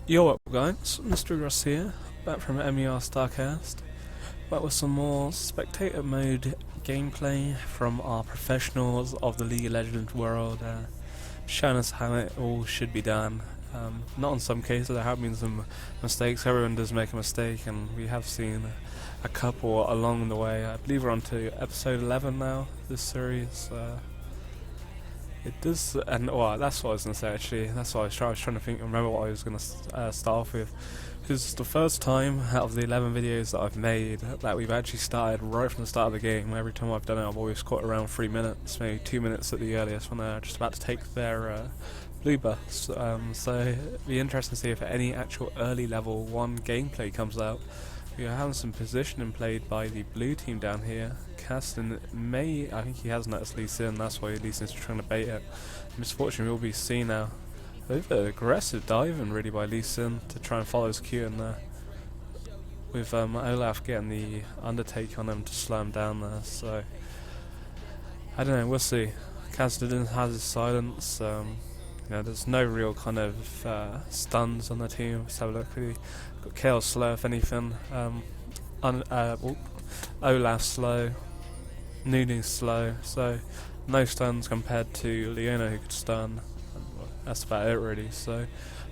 Yo up guys, MrBigRuss here, back from MER Starcast, back with some more spectator mode gameplay from our professionals of the League of Legends world, showing us how it all should be done. Not in some cases, there have been some mistakes, everyone does make a mistake, and we have seen a couple along the way. I believe we're on to episode 11 now, this series. It does, and that's what I was going to say actually. That's what I was trying to remember what I was going to start off with. Because it's the first time out of the 11 videos that I've made that we've actually started right from the start of the game. Every time I've done it, I've always caught around 3 minutes, maybe 2 minutes at the earliest when they're just about to take their blue buffs. So it'd be interesting to see if any actual early level 1 gameplay comes out. We are having some positioning played by the blue team down here. Kassadin I think he has noticed Lee Sin, that's why Lee Sin's trying to bait it. Misfortunately will be seen now. Over aggressive diving really by Lee Sin to try and follow his cue in there. With Olaf getting the undertake on him to slow him down there, so I don't know, we'll see. Kassadin has his silence, there's no real kind of stuns on the team. Let's have a look. We've got Kayle slow if anything, Olaf slow, Nunu slow, so no stuns compared to Leona who could stun. That's about it really, so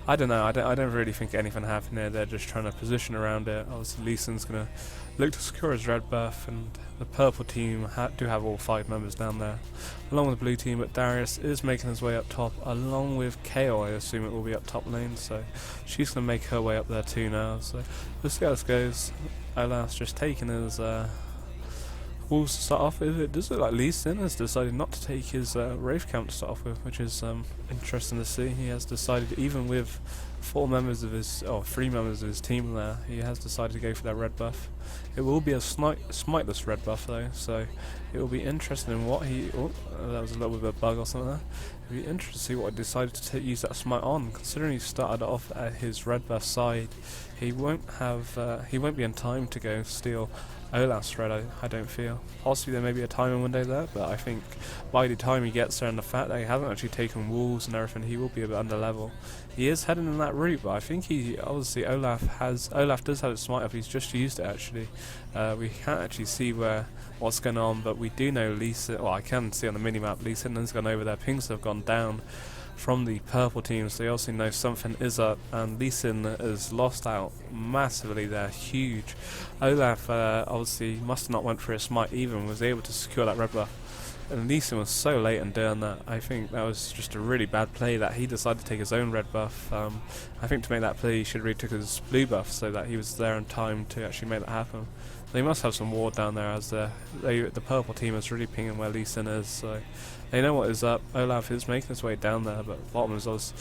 I don't know, I don't really think anything happened here. They're just trying to position around it. Obviously Lee Sin's going to look to secure his red buff, and the purple team do have all 5 members down there along with the blue team, but Darius is making his way up top along with Kayle. I assume it will be up top lane, so she's going to make her way up there too now, so we'll see how this goes. Olaf's just taking his wolves to start off with. It does look like Lee Sin has decided not to take his Wraith count to start off with, which is interesting to see. He has decided, even with 3 members of his team there, he has decided to go for that red buff. It will be a smiteless red buff though, so it will be interesting in what he... that was a little bit of a bug or something there. It will be interesting to see what he decided to use that smite on, considering he started off at his red buff side. He won't be in time to go steal Olaf's red, I don't feel. Possibly there may be a timing window there, but I think by the time he gets there and the fact that he hasn't actually taken wolves and everything, he will be a bit under level. He is heading in that route, but I think obviously Olaf does have his smite up. He's just used it actually. We can't actually see what's going on, but we do know Lee Sin, I can see on the minimap Lee Sin has gone over there. Pings have gone down from the purple team, so they also know something is up, and Lee Sin is lost out massively there, huge. Olaf obviously must have not went for a smite either and was able to secure that red buff, and Lee Sin was so late in doing that. I think that was just a really bad play that he decided to take his own red buff. I think to make that play he should have really took his blue buff so that he was there in time to actually make that happen. They must have some ward down there, as the purple team is really pinging where Lee Sin is, so they know what is up. Olaf is making his way down there, but bottom is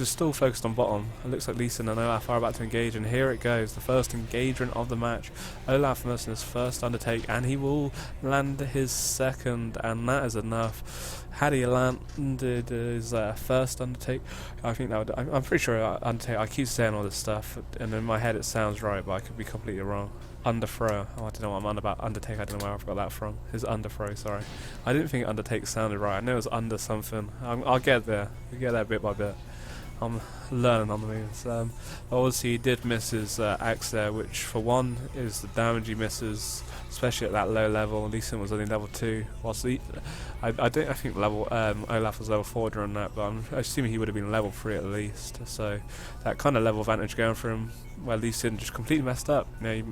still focused on bottom. It looks like Lee Sin and Olaf are about to engage, and here it goes, the first engagement of the match. Olaf missing his first undertake, and he will land his second, and that is enough. Had he landed his first undertake, I think that would... I'm pretty sure undertake, I keep saying all this stuff, and in my head it sounds right, but I could be completely wrong. Underthrow. I don't know what I'm on about. Undertake, I don't know where I've got that from. His underthrow, sorry. I didn't think undertake sounded right. I know it was under something. I'll get there. We'll get there bit by bit. I'm learning on the moves. Obviously he did miss his axe there, which for one is the damage he misses, especially at that low level. Lee Sin was only level 2, whilst I think Olaf was level 4 during that, but I'm assuming he would have been level 3 at least. So that kind of level advantage going for him, where Lee Sin just completely messed up.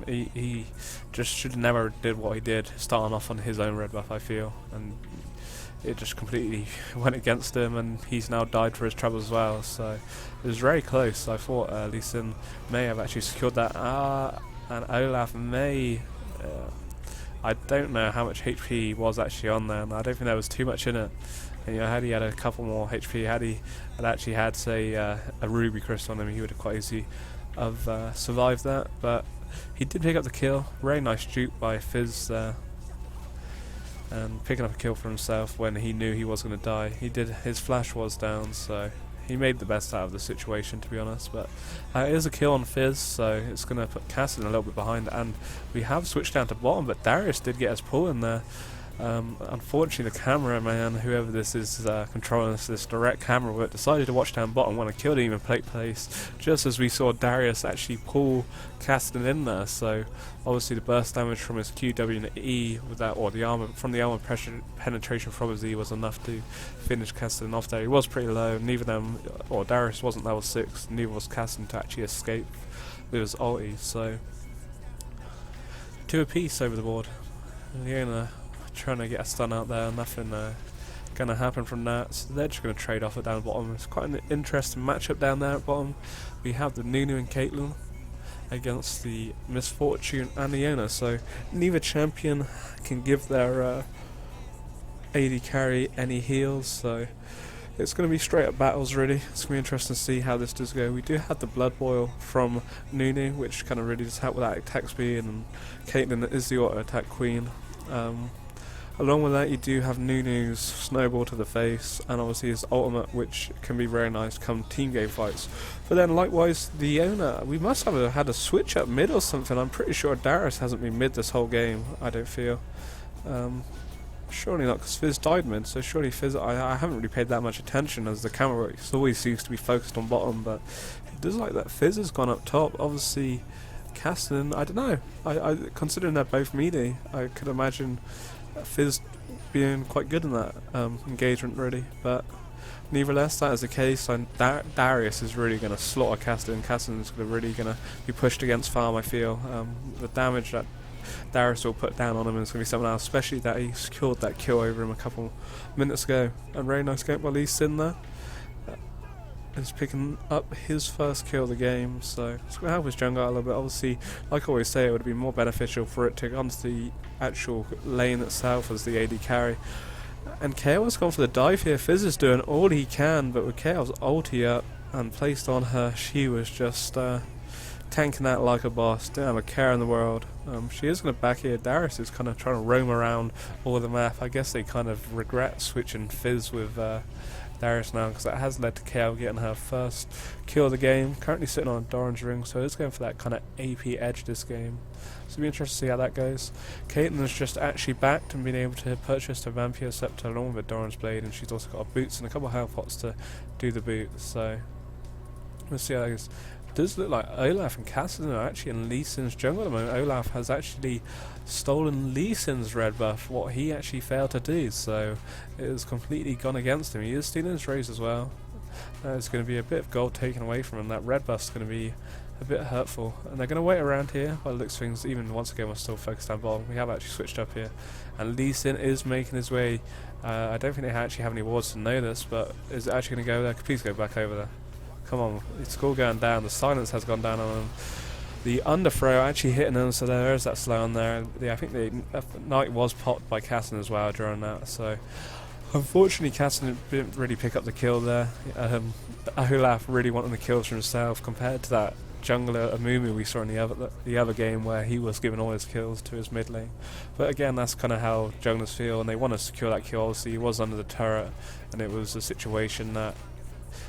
He just should have never did what he did, starting off on his own red buff, I feel, and it just completely went against him, and he's now died for his troubles as well. So it was very close. I thought Lee Sin may have actually secured that, and Olaf may... I don't know how much HP was actually on there, and I don't think there was too much in it. And, had he had a couple more HP, had he actually had, say, a ruby crystal on him, he would have quite easily have survived that. But he did pick up the kill. Very nice juke by Fizz there, and picking up a kill for himself when he knew he was going to die. His flash was down, so he made the best out of the situation, to be honest. But it is a kill on Fizz, so it's going to put Kassadin a little bit behind, and we have switched down to bottom, but Darius did get his pull in there. Unfortunately, the cameraman, whoever this is controlling this direct camera work, decided to watch down bottom when I killed him in plate place, just as we saw Darius actually pull Kassadin in there. So obviously the burst damage from his Q, W, and E with that, or the armor from the armor pressure penetration from his E was enough to finish Kassadin off there. He was pretty low. Neither them, or Darius wasn't level 6. Neither was Kassadin to actually escape with his ulti. So 2 apiece over the board. Leona trying to get a stun out there, nothing going to happen from that, so they're just going to trade off it down the bottom. It's quite an interesting matchup down there at bottom. We have the Nunu and Caitlyn against the Misfortune and Leona, so neither champion can give their AD carry any heals, so it's going to be straight up battles really. It's going to be interesting to see how this does go. We do have the Blood Boil from Nunu, which kind of really does help with that attack speed, and Caitlyn is the auto attack queen. Along with that, you do have Nunu's snowball to the face, and obviously his ultimate, which can be very nice come team game fights. But then likewise, the Leona, we must have had a switch up mid or something. I'm pretty sure Darius hasn't been mid this whole game, I don't feel. Surely not, because Fizz died mid, so surely Fizz, I haven't really paid that much attention, as the camera work always seems to be focused on bottom, but it does like that Fizz has gone up top. Obviously Kassadin, I don't know, I considering they're both melee, I could imagine Fizz being quite good in that engagement really, but nevertheless that is the case, and Darius is really going to slaughter Kassadin. Kassadin is really going to be pushed against farm, I feel. The damage that Darius will put down on him is going to be something else, especially that he secured that kill over him a couple minutes ago, and very nice game by Lee Sin there. He's picking up his first kill of the game, so it's going to help his jungle out a little bit. Obviously, like I always say, it would be more beneficial for it to go onto the actual lane itself as the AD carry. And Kayle has gone for the dive here. Fizz is doing all he can, but with Kayle's ulti up and placed on her, she was just tanking that like a boss. Didn't have a care in the world. She is going to back here. Darius is kind of trying to roam around all the map. I guess they kind of regret switching Fizz with Darius now, because that has led to Kayle getting her first kill of the game. Currently sitting on a orange ring, so it's going for that kind of AP edge this game. So it'll be interesting to see how that goes. Caitlyn has just actually backed and been able to purchase the Vampire Scepter along with a Doran's Blade, and she's also got boots and a couple of health pots to do the boots. So we'll see how that goes. It does look like Olaf and Kassadin are actually in Lee Sin's jungle at the moment. Olaf has actually stolen Lee Sin's red buff, what he actually failed to do, so it has completely gone against him. He is stealing his raise as well. There's going to be a bit of gold taken away from him. That red buff's going to be a bit hurtful, and they're going to wait around here. By the looks of things, even once again we're still focused on bottom. We have actually switched up here, and Lee Sin is making his way. I don't think they actually have any wards to know this, but is it actually going to go there? Please go back over there. Come on, it's all going down. The silence has gone down on him. The underthrow actually hitting him, so there is that slow on there. I think the knight was popped by Kassadin as well during that, so unfortunately Kassadin didn't really pick up the kill there. Olaf really wanting the kills for himself compared to that jungler Amumu we saw in the other game, where he was giving all his kills to his mid lane. But again, that's kind of how junglers feel, and they want to secure that kill. Obviously he was under the turret, and it was a situation that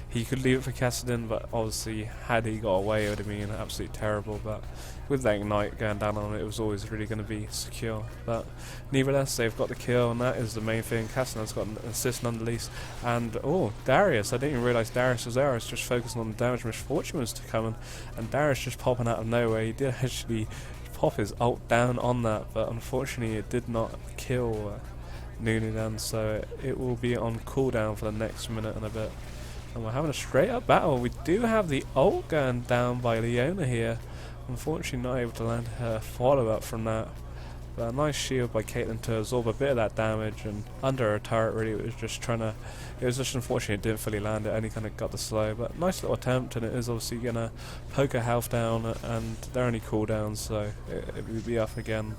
he could leave it for Kassadin, but obviously had he got away it would have been absolutely terrible. But with that ignite going down on it, it was always really going to be secure. But nevertheless, they've got the kill, and that is the main thing. Kassadin's got an assist nonetheless. And oh, Darius, I didn't even realise Darius was there. I was just focusing on the damage Misfortune was to come, and Darius just popping out of nowhere. He did actually pop his ult down on that, but unfortunately it did not kill Nunu then, so it will be on cooldown for the next minute and a bit. And we're having a straight up battle. We do have the ult going down by Leona here. Unfortunately not able to land her follow up from that. But a nice shield by Caitlyn to absorb a bit of that damage, and under her turret really it was just trying to, it was just unfortunate it didn't fully land, it only kind of got the slow, but nice little attempt, and it is obviously going to poke her health down, and they're only cooldowns, so it will be up again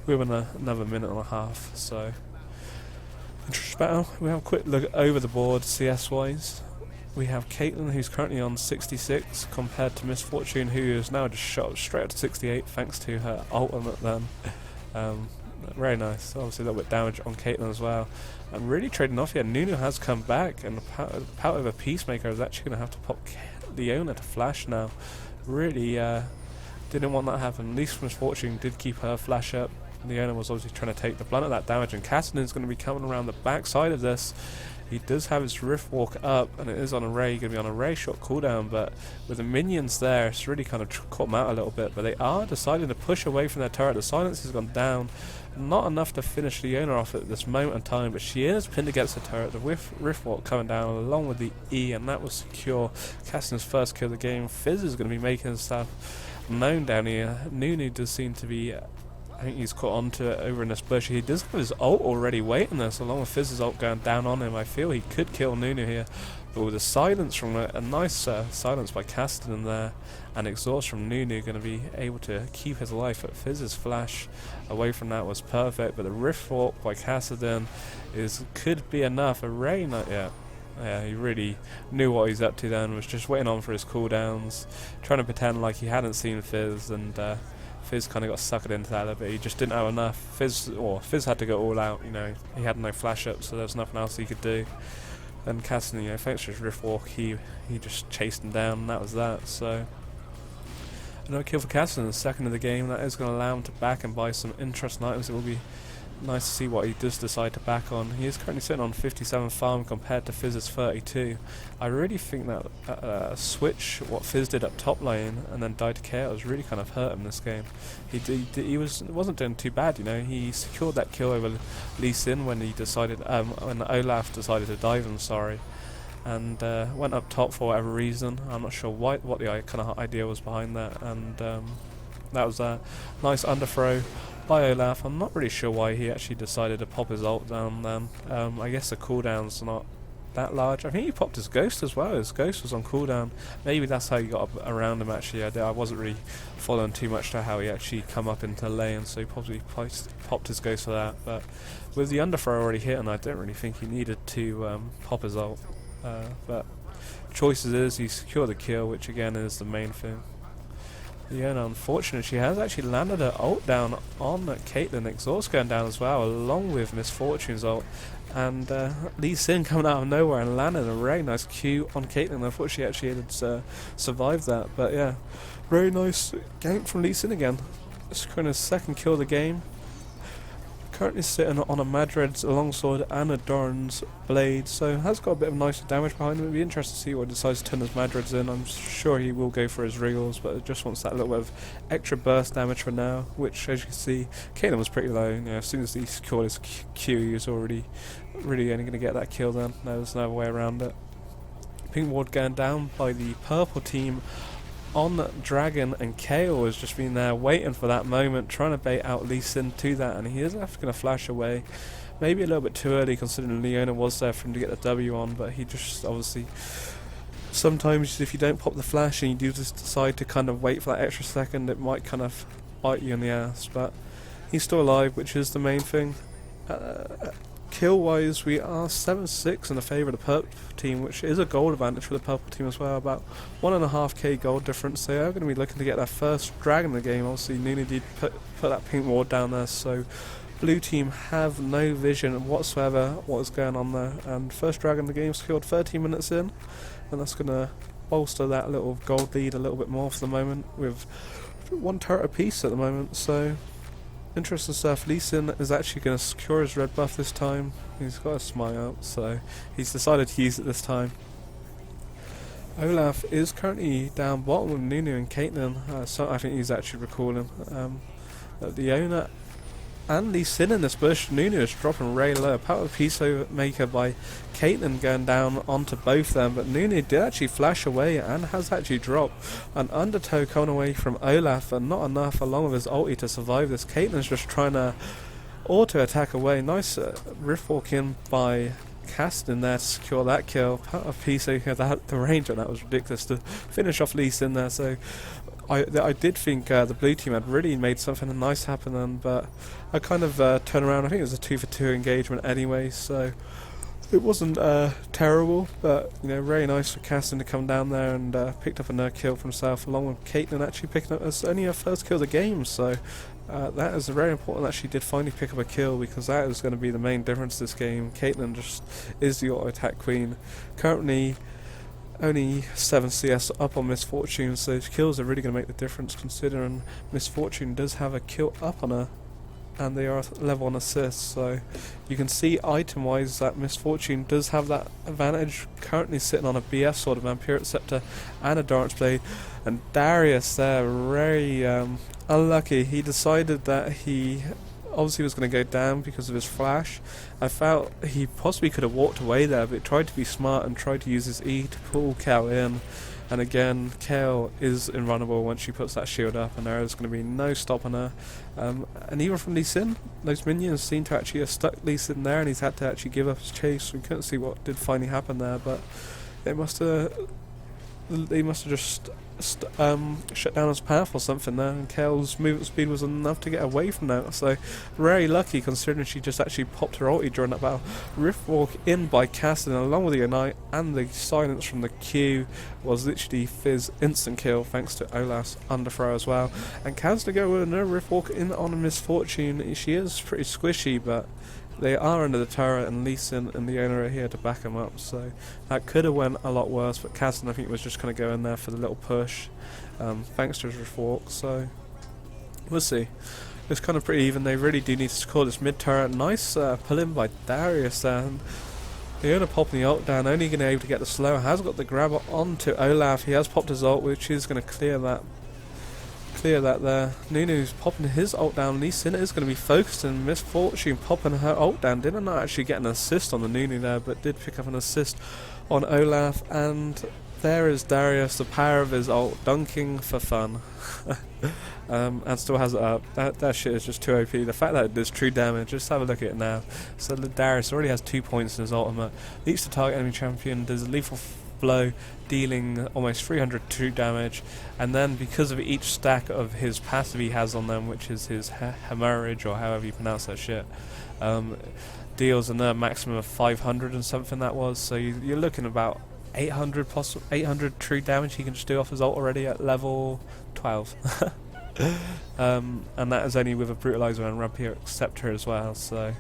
within another minute and a half. So interesting battle. We have a quick look over the board CS wise. We have Caitlyn, who's currently on 66, compared to Misfortune, who is now just shot straight up to 68 thanks to her ultimate then. Very nice. Obviously a little bit damage on Caitlyn as well. I'm really trading off here. Nunu has come back, and the pout of a Peacemaker is actually going to have to pop Leona to flash now. Really didn't want that to happen. At least Misfortune did keep her flash up. Leona was obviously trying to take the brunt of that damage, and Kassadin's going to be coming around the back side of this. He does have his Rift Walk up, and it is on a Ray, going to be on a Ray short cooldown, but with the minions there, it's really kind of caught them out a little bit, but they are deciding to push away from their turret. The silence has gone down, not enough to finish Leona off at this moment in time, but she is pinned against the turret. The Rift Walk coming down along with the E, and that will secure Kassadin's first kill of the game. Fizz is going to be making himself known down here. Nunu does seem to be... I think he's caught onto it over in this bush. He does have his ult already waiting this, along with Fizz's ult going down on him. I feel he could kill Nunu here, but with a silence from a nice silence by Kassadin there, and exhaust from Nunu, going to be able to keep his life. But Fizz's flash away from that was perfect, but the Rift Walk by Kassadin could be enough. A Ray not yet. Yeah, he really knew what he's up to then, was just waiting on for his cooldowns, trying to pretend like he hadn't seen Fizz, and Fizz kind of got suckered into that a little bit. He just didn't have enough. Fizz had to go all out, you know. He had no flash up, so there was nothing else he could do. And Kassadin, you know, thanks to his Rift Walk, he just chased him down, and that was that. So another kill for Kassadin, the second of the game. That is going to allow him to back and buy some interesting items. It will be nice to see what he does decide to back on. He is currently sitting on 57 farm compared to Fizz's 32. I really think that switch, what Fizz did up top lane and then died to Kayle, was really kind of hurt him this game. He wasn't doing too bad, you know. He secured that kill over Lee Sin when when Olaf decided to dive him, and went up top for whatever reason. I'm not sure what the kind of idea was behind that, and that was a nice underthrow by Olaf. I'm not really sure why he actually decided to pop his ult down then. I guess the cooldown's not that large. I think he popped his ghost as well. His ghost was on cooldown. Maybe that's how he got up around him actually. I wasn't really following too much to how he actually come up into lane, so he probably popped his ghost for that. But with the underthrow already hitting, I don't really think he needed to pop his ult. But choices is he secured the kill, which again is the main thing. Leona, unfortunately, she has actually landed her ult down on Caitlyn. Exhaust going down as well, along with Misfortune's ult. And Lee Sin coming out of nowhere and landing a very nice Q on Caitlyn. Unfortunately, actually had survived that. But yeah, very nice gank from Lee Sin again. Scoring his second kill of the game. Currently sitting on a Madred's longsword and a Doran's blade, so has got a bit of nicer damage behind him. It'd be interesting to see what he decides to turn his Madred's in. I'm sure he will go for his Regals, but it just wants that little bit of extra burst damage for now, which, as you can see, Kayle was pretty low. You know, as soon as he secured his Q, he was already really only going to get that kill then. There's no way around it. Pink ward going down by the purple team on Dragon, and Kayle has just been there waiting for that moment, trying to bait out Lee Sin to that, and he is going to flash away. Maybe a little bit too early considering Leona was there for him to get the W on, but he just obviously... Sometimes if you don't pop the flash and you do just decide to kind of wait for that extra second, it might kind of bite you in the ass, but he's still alive, which is the main thing. Kill wise, we are 7-6 in the favour of the purple team, which is a gold advantage for the purple team as well. About 1.5k gold difference. They are going to be looking to get their first dragon in the game. Obviously, Nunu did put that pink ward down there, so blue team have no vision whatsoever what is going on there. And first dragon in the game secured 13 minutes in, and that's going to bolster that little gold lead a little bit more for the moment, with one turret apiece at the moment. So interesting stuff. Lee Sin is actually going to secure his red buff this time. He's got a smile out, so he's decided to use it this time. Olaf is currently down bottom with Nunu and Caitlyn, so I think he's actually recalling. Leona and Lee Sin in this bush. Nunu is dropping really low. Power Peacemaker by Caitlyn going down onto both of them, but Nunu did actually flash away and has actually dropped an undertow coming away from Olaf, and not enough along with his ulti to survive this. Caitlyn's just trying to auto attack away. Nice rift walk in by Kassadin there to secure that kill. Power Peacemaker, the range on that was ridiculous to finish off Lee Sin there. So I did think the blue team had really made something nice happen then, but I kind of turned around. I think it was a 2-for-2 engagement anyway, so it wasn't terrible, but you know, very nice for Kassadin to come down there and picked up another kill for himself, along with Caitlyn actually picking up only her first kill of the game. So that is very important that she did finally pick up a kill, because that is going to be the main difference this game. Caitlyn just is the auto attack queen. Currently only 7 CS up on Misfortune, so kills are really going to make the difference, considering Misfortune does have a kill up on her. and they are level on assists, so you can see item wise that Misfortune does have that advantage, currently sitting on a BF sword, a Vampiric Scepter and a Dance Blade. And Darius there, very unlucky. He decided that he obviously was going to go down because of his flash. I felt he possibly could have walked away there, but tried to be smart and tried to use his E to pull Kayle in. And again, Kayle is invulnerable once she puts that shield up, and there is going to be no stopping her. And even from Lee Sin, those minions seem to actually have stuck Lee Sin there, and he's had to actually give up his chase. We couldn't see what did finally happen there, but they must have just shut down his path or something there, and Kayle's movement speed was enough to get away from that, so very lucky considering she just actually popped her ulti during that battle. Riftwalk in by Kassadin along with the Ignite, and the silence from the Q was literally Fizz instant kill thanks to Olaf's underthrow as well. And Kassadin go with another Riftwalk in on a Misfortune. She is pretty squishy, but they are under the turret, and Lee Sin and Leona are here to back him up, so that could have went a lot worse, but Kassadin I think was just going to go in there for the little push, thanks to his Riftwalk, so we'll see. It's kind of pretty even. They really do need to score this mid turret. Nice pull in by Darius there, and Leona popping the ult down, only going to be able to get the slow, has got the grab onto Olaf. He has popped his ult, which is going to clear that there. Nunu's popping his ult down. Lee Sin is going to be focused, and Misfortune popping her ult down. Did not actually get an assist on the Nunu there, but did pick up an assist on Olaf. And there is Darius, the power of his ult, dunking for fun. And still has it up. That shit is just too OP. The fact that it does true damage, just have a look at it now. So Darius already has 2 points in his ultimate. Leaps the target enemy champion, does a lethal blow, dealing almost 300 true damage, and then because of each stack of his passive he has on them, which is his hemorrhage or however you pronounce that shit, deals a maximum of 500 and something that was, so you're looking about 800 true damage he can just do off his ult already at level 12. And that is only with a Brutalizer and Vampiric Scepter as well, so,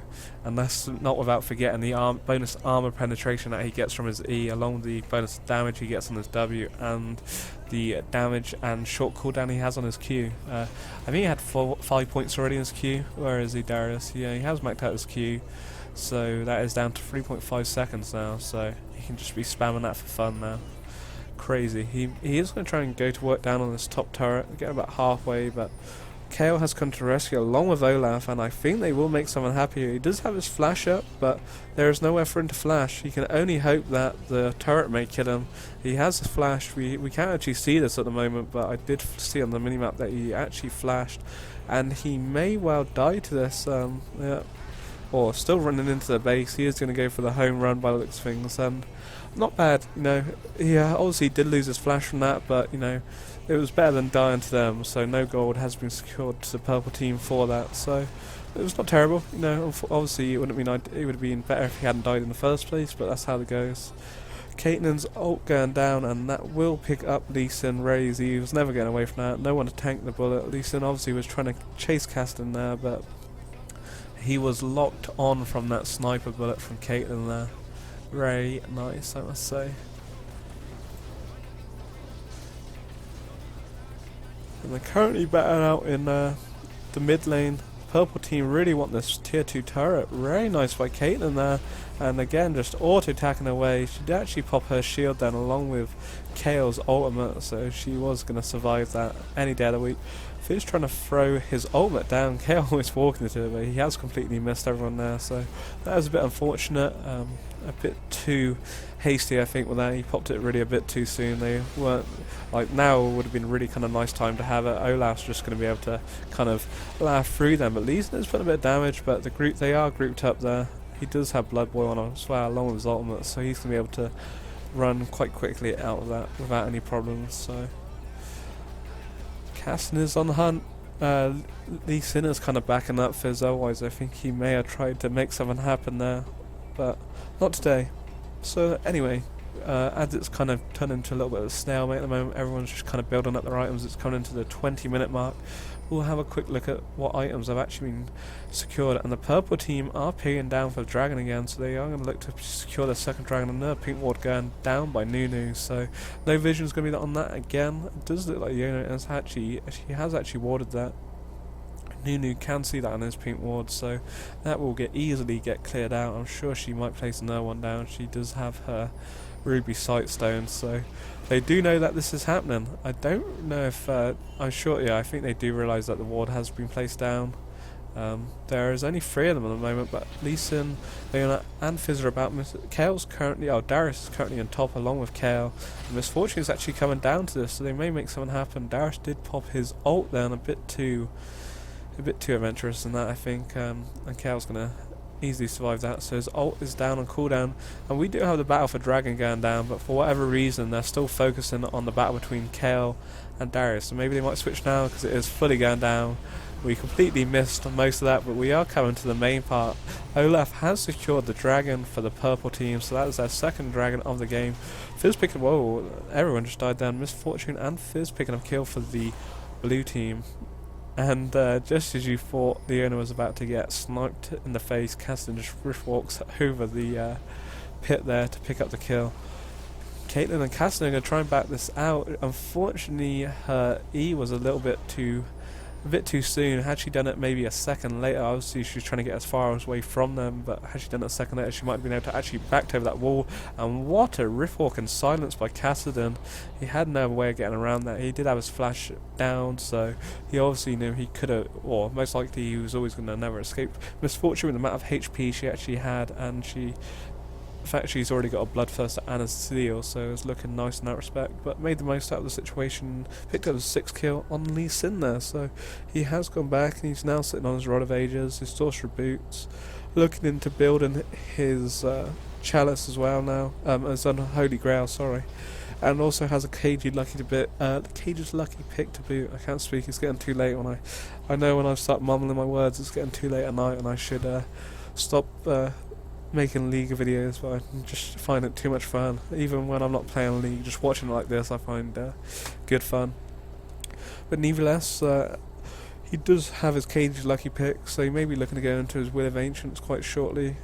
and that's not without forgetting the bonus armor penetration that he gets from his E, along with the bonus damage he gets on his W, and the damage and short cooldown he has on his Q. I think he had 5 points already in his Q. Where is he, Darius? Yeah, he has maxed out his Q, so that is down to 3.5 seconds now, so he can just be spamming that for fun now. Crazy. He is going to try and go to work down on this top turret, get about halfway, but Kayle has come to rescue along with Olaf, and I think they will make someone happy here. He does have his flash up, but there is nowhere for him to flash. He can only hope that the turret may kill him. He has a flash. We can't actually see this at the moment, but I did see on the minimap that he actually flashed, and he may well die to this. Yeah. Or still running into the base. He is going to go for the home run by the looks of things, and not bad, you know. He obviously did lose his flash from that, but you know, it was better than dying to them, so no gold has been secured to the purple team for that, so it was not terrible, you know. Obviously it would have been better if he hadn't died in the first place, but that's how it goes. Caitlyn's ult going down, and that will pick up Lee Sin. Raise, he was never getting away from that, no one to tank the bullet. Lee Sin obviously was trying to chase Kassadin there, but he was locked on from that sniper bullet from Caitlyn there. Very nice, I must say. And they're currently battling out in the mid lane. Purple team really want this tier 2 turret. Very nice by Caitlyn there. And again, just auto-attacking away. She did actually pop her shield down along with Kayle's ultimate, so she was going to survive that any day of the week. Fizz trying to throw his ultimate down. Kayle almost walking into it, but he has completely missed everyone there, so that was a bit unfortunate. A bit too hasty, I think, with that. He popped it really a bit too soon. They weren't, like, now would have been a really kind of nice time to have it. Olaf's just going to be able to kind of laugh through them. But Lee Sin has put a bit of damage, but they are grouped up there. He does have Blood Boil on him as well, along with his ultimate, so he's going to be able to run quite quickly out of that without any problems. So Kassadin is on the hunt. Lee Sin is kind of backing up Fizz, otherwise I think he may have tried to make something happen there, but not today. So anyway, as it's kind of turned into a little bit of a stalemate at the moment, everyone's just kind of building up their items. It's coming into the 20-minute mark. We'll have a quick look at what items have actually been secured, and the purple team are peeing down for the dragon again, so they are going to look to secure their second dragon. Another pink ward going down by Nunu, so no vision's going to be on that again. It does look like Leona has actually warded that. Nunu can see that on his pink ward, so that will easily get cleared out. I'm sure she might place another one down. She does have her ruby sightstone, so they do know that this is happening. I don't know if I'm sure. Yeah, I think they do realise that the ward has been placed down. There is only 3 of them at the moment, but Leeson, Leona and Fizz are about. Kayle's currently, Darius is currently on top along with Kayle. Misfortune is actually coming down to this, so they may make something happen. Darius did pop his ult then, a bit too adventurous in that, I think, and Kayle's going to easily survive that, so his ult is down on cooldown, and we do have the battle for Dragon going down, but for whatever reason they're still focusing on the battle between Kayle and Darius, so maybe they might switch now because it is fully going down. We completely missed most of that, but we are coming to the main part. Olaf has secured the dragon for the purple team, so that is their 2nd dragon of the game. Fizz picking, whoa, everyone just died down. Misfortune and Fizz picking up kill for the blue team. And just as you thought Leona was about to get sniped in the face, Kassadin just rift walks over the pit there to pick up the kill. Caitlyn and Kassadin are going to try and back this out. Unfortunately, her E was a bit too soon. Had she done it maybe a second later, obviously she was trying to get as far away from them, but had she done it a second later, she might have been able to actually back over that wall. And what a rift walk and silence by Kassadin. He had no way of getting around that. He did have his flash down, so he obviously knew he could have, or most likely he was always going to never escape. Misfortune with the amount of HP she actually had, and in fact, she's already got a Bloodthirster and a Seal, so it's looking nice in that respect. But made the most out of the situation, picked up a 6 kill on Lee Sin there, so he has gone back and he's now sitting on his Rod of Ages, his Sorcerer Boots, looking into building his Chalice as well now, his Unholy Grail, sorry. And also has a Cage's Lucky Pick to boot. I can't speak, it's getting too late I know when I start mumbling my words, it's getting too late at night and I should stop making League videos, but I just find it too much fun. Even when I'm not playing League, just watching it like this I find good fun. But nevertheless, he does have his Cage's Lucky Pick, so he may be looking to go into his Will of Ancients quite shortly.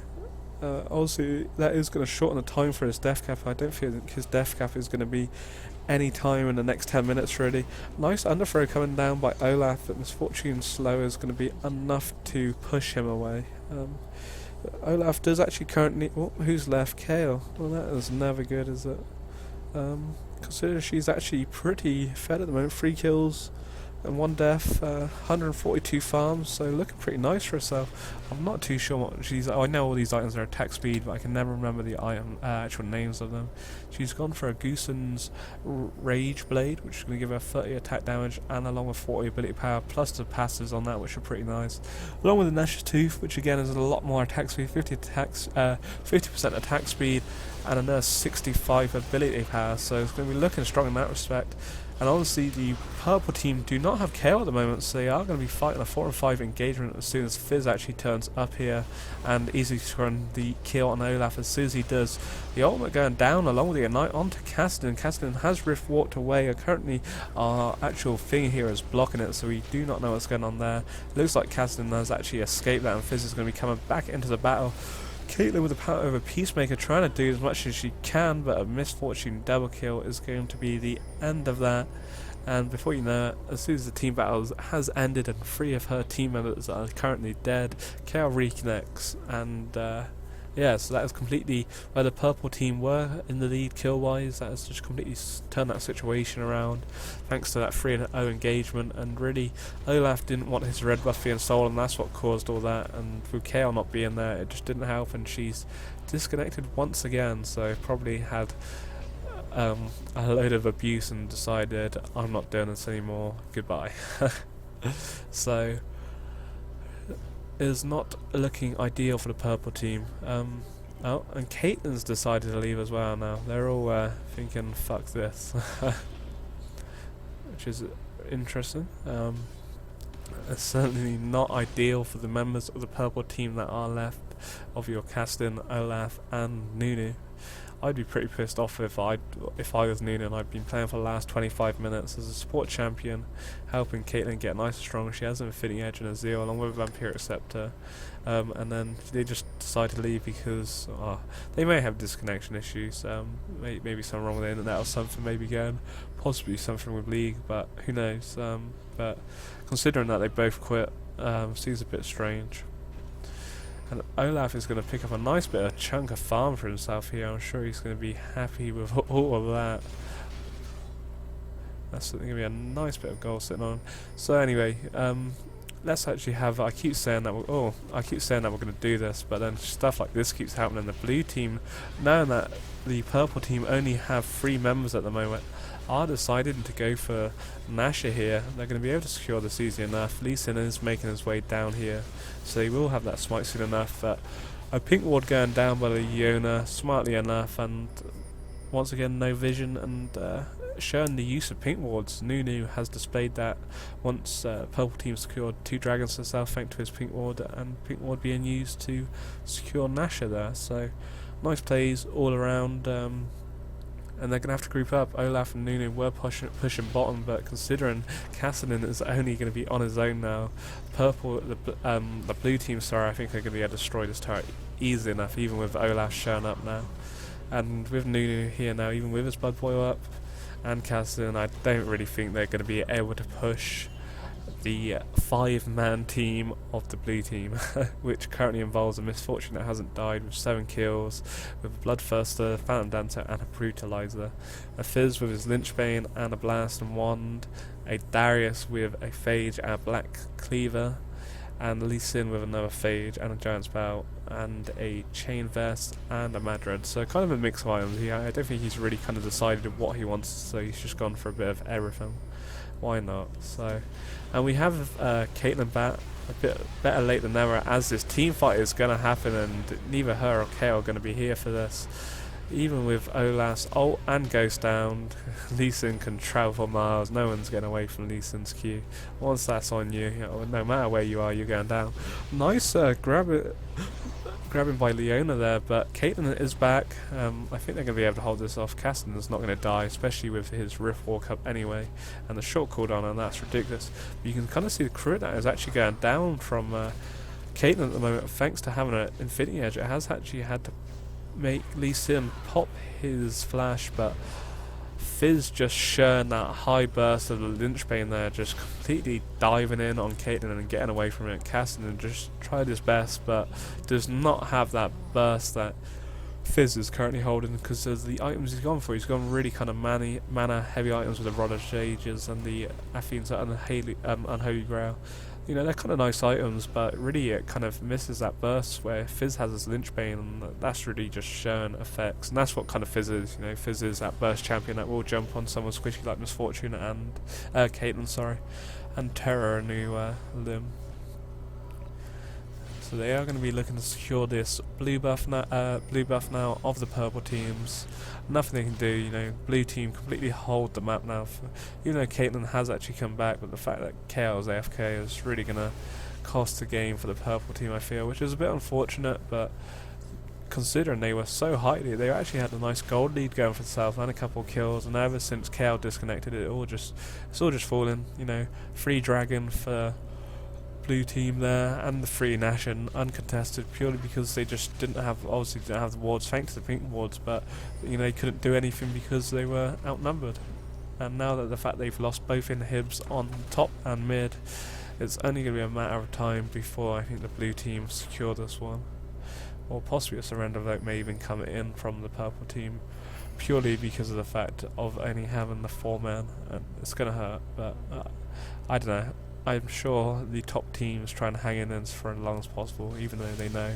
Obviously that is going to shorten the time for his death cap. I don't think his death cap is going to be any time in the next 10 minutes really. Nice underthrow coming down by Olaf, but Misfortune's slow is going to be enough to push him away. Olaf does actually currently... who's left? Kayle. Well, that is never good, is it? Consider she's actually pretty fed at the moment. 3 kills and 1 death, 142 farms, so looking pretty nice for herself. I'm not too sure what she's... I know all these items are attack speed, but I can never remember the item actual names of them. She's gone for a Goosen's Rage Blade, which is going to give her 30 attack damage, and along with 40 ability power, plus the passives on that, which are pretty nice. Along with the Nash's Tooth, which again is a lot more attack speed, 50% attack speed, and another 65 ability power, so it's going to be looking strong in that respect. And obviously the purple team do not have Kayle at the moment, so they are going to be fighting a 4-on-5 engagement as soon as Fizz actually turns up here and easily run the kill on Olaf as soon as he does. The ultimate going down along with the Ignite onto Kassadin. Kassadin has rift walked away. Currently our actual thing here is blocking it, so we do not know what's going on there. It looks like Kassadin has actually escaped that and Fizz is going to be coming back into the battle. Caitlyn with the power over Peacemaker trying to do as much as she can, but a Misfortune double kill is going to be the end of that. And before you know it, as soon as the team battle has ended and 3 of her team members are currently dead, Kayle reconnects, and yeah, so that is completely where the purple team were in the lead kill wise. That has just completely turned that situation around thanks to that 3-0 engagement, and really Olaf didn't want his red buff being stolen, and that's what caused all that, and with Kayle not being there it just didn't help, and she's disconnected once again, so probably had a load of abuse and decided I'm not doing this anymore, goodbye. So is not looking ideal for the purple team. Oh, and Caitlyn's decided to leave as well now. They're all thinking, fuck this. Which is interesting. It's certainly not ideal for the members of the purple team that are left, of your Kassadin, Olaf and Nunu. I'd be pretty pissed off if I was Nunu and I'd been playing for the last 25 minutes as a support champion, helping Caitlyn get nice and strong. She has an Infinity Edge and a Zeal along with a Vampiric Scepter, and then they just decide to leave because they may have disconnection issues, maybe something wrong with the internet or something, maybe going, possibly something with League, but who knows. But considering that they both quit, Seems a bit strange. And Olaf is going to pick up a nice bit of chunk of farm for himself here. I'm sure he's going to be happy with all of that. That's going to be a nice bit of gold sitting on. So anyway, let's actually have. I keep saying that we're going to do this, but then stuff like this keeps happening. The blue team, knowing that the purple team only have 3 members at the moment, are deciding to go for Nasha here. They're going to be able to secure this easy enough. Lee Sin is making his way down here, so he will have that smite soon enough. But a pink ward going down by Leona, smartly enough, and once again no vision, and showing the use of pink wards. Nunu has displayed that once purple team secured 2 dragons to south thanks to his pink ward, and pink ward being used to secure Nasha there. So nice plays all around. And they're going to have to group up. Olaf and Nunu were pushing bottom, but considering Kassadin is only going to be on his own now, the blue team, sorry, I think they're going to be able to destroy this turret easily enough, even with Olaf showing up now. And with Nunu here now, even with his blood boil up, and Kassadin, I don't really think they're going to be able to push the 5-man team of the blue team, which currently involves a Misfortune that hasn't died with 7 kills, with a Bloodthirster, Phantom Dancer and a Brutalizer, a Fizz with his Lynchbane and a Blast and Wand, a Darius with a Phage and a Black Cleaver, and Lee Sin with another Phage and a Giant's Bow, and a Chain Vest and a Madred. So kind of a mix of items. I don't think he's really kind of decided what he wants, so he's just gone for a bit of everything. Why not? So, and we have Caitlyn back a bit better late than never, as this team fight is going to happen, and neither her or Kayle are going to be here for this. Even with Olaf's ult and Ghost down, Lee Sin can travel for miles. No one's getting away from Lee Sin's Q. Once that's on you, no matter where you are, you're going down. Nice grabbing by Leona there, but Caitlyn is back. I think they're going to be able to hold this off. Kassadin is not going to die, especially with his Rift Walk up anyway, and the short cooldown, and that's ridiculous. But you can kind of see the crit that is actually going down from Caitlyn at the moment, thanks to having an Infinity Edge. It has actually had to make Lee Sin pop his flash, but Fizz just showing that high burst of the Lynchbane there, just completely diving in on Caitlyn and getting away from it. Kassadin just tried his best, but does not have that burst that Fizz is currently holding, because of the items he's gone for. He's gone really kind of mana heavy items with the Rod of Ages and the Athene's Unholy Grail. You know, they're kind of nice items, but really it kind of misses that burst where Fizz has his Lynchbane, and that's really just shown effects. And that's what kind of Fizz is. You know, Fizz is that burst champion that will jump on someone squishy like Misfortune and Caitlyn, sorry, and Terror a new limb. So they are going to be looking to secure this blue buff now of the purple teams. Nothing they can do. You know, blue team completely hold the map now. Even though Caitlyn has actually come back, but the fact that Kayle's AFK is really going to cost the game for the purple team, I feel, which is a bit unfortunate. But considering they were so highly, they actually had a nice gold lead going for themselves and a couple of kills. And ever since Kayle disconnected, it's all just falling. You know, free dragon for blue team there, and the free Nasha uncontested, purely because they just obviously didn't have the wards, thanks to the pink wards, but you know, they couldn't do anything because they were outnumbered. And now that the fact they've lost both inhibs on top and mid, it's only going to be a matter of time before I think the blue team secure this one, or possibly a surrender vote may even come in from the purple team, purely because of the fact of only having the 4-man, and it's going to hurt. But I don't know. I'm sure the top team's trying to hang in there for as long as possible, even though they know.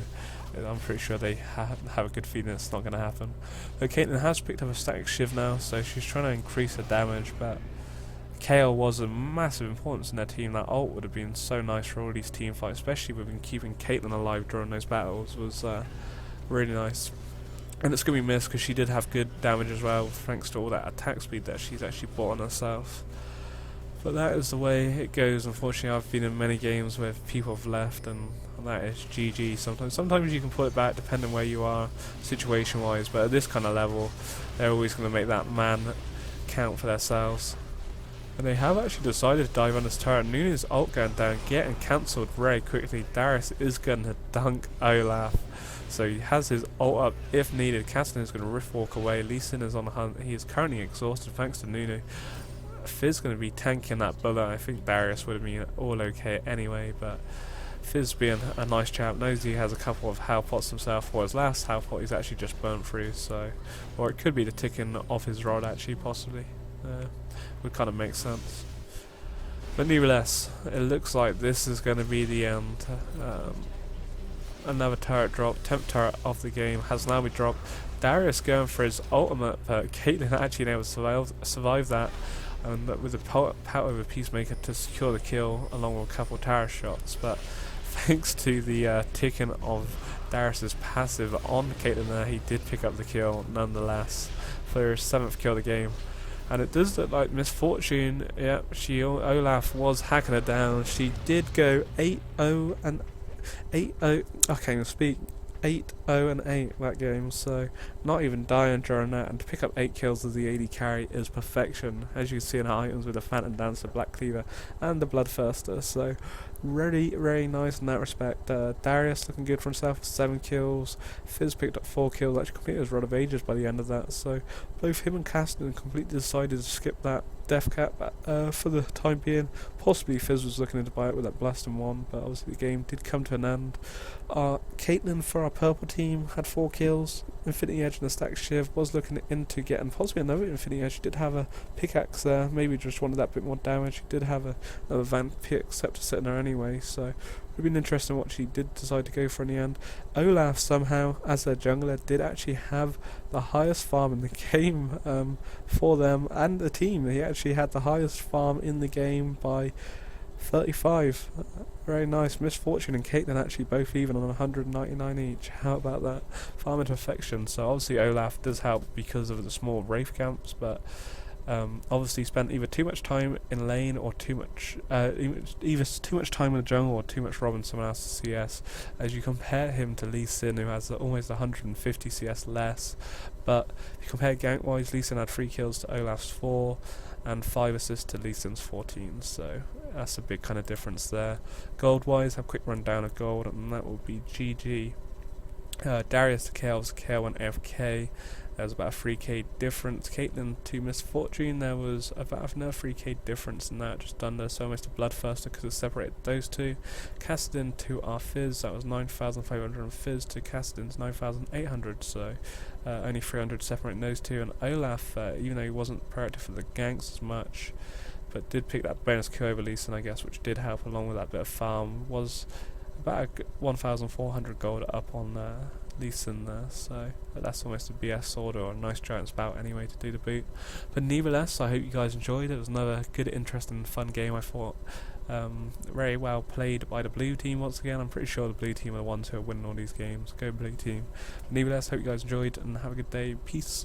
I'm pretty sure they have a good feeling it's not going to happen. But Caitlyn has picked up a static shiv now, so she's trying to increase her damage, but Kayle was a massive importance in their team. That ult would have been so nice for all these team fights, especially with keeping Caitlyn alive during those battles, was really nice. And it's going to be missed because she did have good damage as well, thanks to all that attack speed that she's actually bought on herself. But that is the way it goes. Unfortunately, I've been in many games where people have left, and that is GG. Sometimes you can pull it back depending where you are situation wise, but at this kind of level they're always going to make that man count for themselves. And they have actually decided to dive on this turret. Nunu's ult going down, getting cancelled very quickly. Darius is going to dunk Olaf, so he has his ult up if needed. Kassadin is going to rift walk away. Lee Sin is on the hunt. He is currently exhausted thanks to Nunu. Fizz going to be tanking that bullet. I think Darius would have been all okay anyway, but Fizz being a nice chap knows he has a couple of Howl Pots himself. For his last Howl Pot he's actually just burnt through, so, or it could be the ticking of his rod actually, possibly. Would kind of make sense. But nevertheless, it looks like this is going to be the end. Another turret drop, 10th turret of the game has now been dropped. Darius going for his ultimate, but Caitlyn actually able to survive that, and with the power of a Peacemaker to secure the kill along with a couple of tower shots. But thanks to the ticking of Darius's passive on Caitlyn there, he did pick up the kill nonetheless for his 7th kill of the game. And it does look like Misfortune, yeah, Olaf was hacking her down. She did go 8-0 and 8-0, I can't even speak, 8-0 and 8 that game, so not even dying during that, and to pick up 8 kills as the AD carry is perfection, as you can see in her items with the Phantom Dancer, Black Cleaver and the Bloodthirster, so very nice in that respect. Darius looking good for himself with 7 kills, Fizz picked up 4 kills, actually completed his Rod of Ages by the end of that, so both him and Kassadin completely decided to skip that death cap for the time being. Possibly Fizz was looking to buy it with that blasting one, but obviously the game did come to an end. Caitlyn for our purple team had 4 kills. Infinity Edge and the Stack Shiv was looking into getting possibly another Infinity Edge. She did have a pickaxe there, maybe just wanted that bit more damage. She did have another Vampire Scepter sitting there anyway, so it would have been interesting what she did decide to go for in the end. Olaf somehow, as their jungler, did actually have the highest farm in the game for them and the team. He actually had the highest farm in the game by 35. Very nice. Misfortune and Caitlyn actually both even on 199 each. How about that? Farm into perfection. So obviously Olaf does help because of the small Wraith camps, but obviously spent either too much time in lane or too much either too much time in the jungle or too much robbing someone else's CS, as you compare him to Lee Sin, who has almost 150 CS less. But if you compare gank wise, Lee Sin had 3 kills to Olaf's 4 and 5 assists to Lee Sin's 14, so that's a big kind of difference there. Gold wise, have a quick rundown of gold, and that will be GG. Darius to Kayle's Kayle went AFK. There was about a 3k difference. Caitlyn to Misfortune, there was about another 3k difference in that, just under, so almost a Bloodthirster because it separated those two. Kassadin to our Fizz, that was 9,500, and Fizz to Kassadin's 9,800, so only 300 separating those two. And Olaf, even though he wasn't proactive for the ganks as much, but did pick that bonus kill over Lee Sin, I guess, which did help along with that bit of farm, was about 1,400 gold up on Lee Sin there, so that's almost a BS sword or a nice giant spout anyway to do the boot. But nevertheless, I hope you guys enjoyed. It was another good, interesting, fun game, I thought. Very well played by the blue team once again. I'm pretty sure the blue team are the ones who are winning all these games. Go blue team. But nevertheless, hope you guys enjoyed and have a good day. Peace.